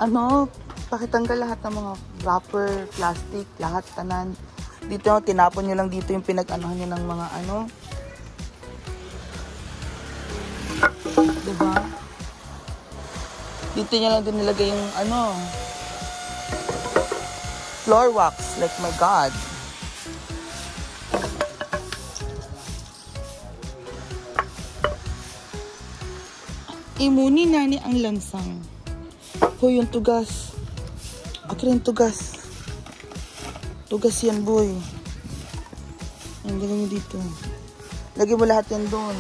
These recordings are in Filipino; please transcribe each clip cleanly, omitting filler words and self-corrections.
Ano, pakitanggal lahat ng mga wrapper, plastic, lahat, tanan. Dito, tinapon nyo lang dito yung pinag-anohan nyo ng mga ano. Diba? Dito nyo lang din nilagay yung ano, floor wax. Like, my God. Imuni na ni ang lansang. Hoy, yung tugas. Akin yung tugas. Tugas yan, boy. Ang lagay mo dito. Lagay mo lahat yan doon.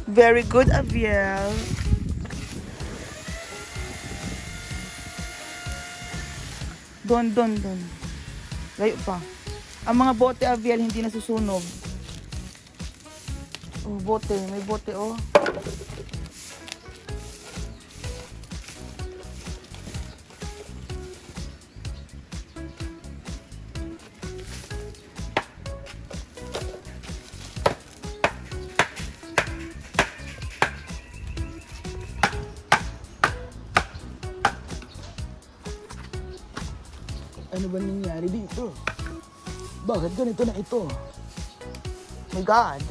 Very good, Aviel. Doon. Layo pa. Ang mga bote, Aviel, hindi nasusunog. Oh, bote. May bote, oh. Ano ba nangyari dito? Bakit ganito na ito? My God.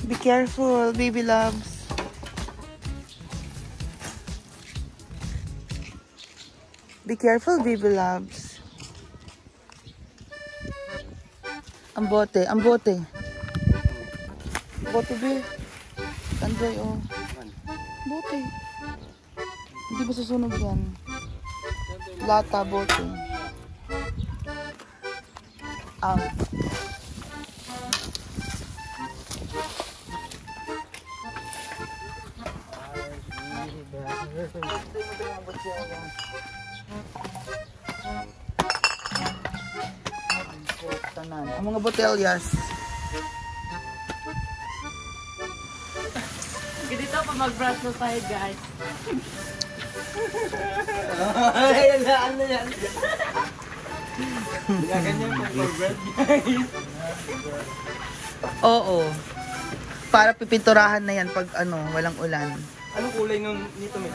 Be careful, baby loves. Be careful, baby loves. Ang bote. Bote, be. Tanday, oh. Bote. Hindi ba susunog yan? Lata, bote. Ang mga botelyas. Ganito pa mag-brush na tayo, guys. Ano yan? Ganyan po mag-brush, guys. Oo. Para pipinturahan na yan pag ano, walang ulan. Anong kulay nito, Miss?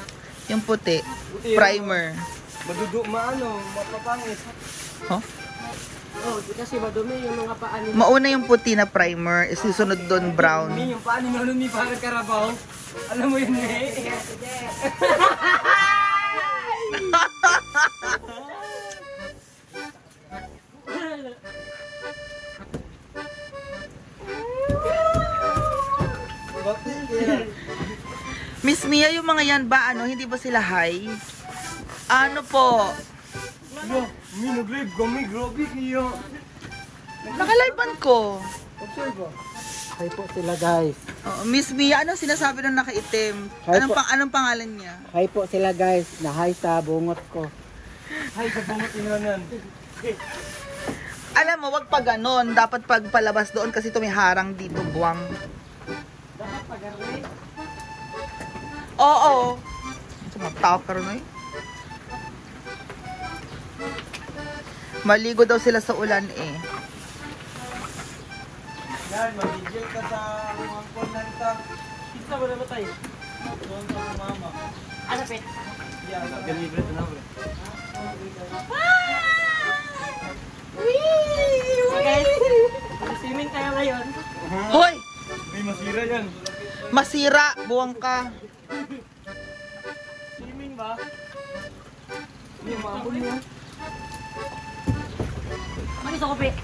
Yung puti. Puti, Primer. Mapapangit. Huh? Oh, kasi madumi yung mga paa nila. Mauna yung puti na primer, isusunod doon brown. Yung paa ni Nono ni parang karabaw. Alam mo yun, eh. Miss Mia, yung mga yan ba, ano, hindi ba sila high? Ano po? Yo, nag-live kami, grabe kayo. Nakalivean ko. Observe. Hi po sila, guys. Oh, Miss Mia, ano sinasabi nung nakaitim? Hi po. Anong pangalan niya? Hi po sila, guys. Na-hi sa bungot ko. Hi sa bungot inonan. Alam mo, wag pa ganon. Dapat pag palabas doon kasi tumiharang dito, buwang. Dapat pag-array. Oo. Tumatawag ka rin eh. Maligo daw sila sa ulan eh. Yan, mag-eject ka sa mga konanta. Pizza ba na tayo? Doon sa mama. Ano, Pet? Yan, deliver ito na. So guys, swimming tayo ngayon. Hoy! May masira yan. Masira, buwang ka. Swimming ba? Hindi, maambol mo. Ano gusto ko, Pet?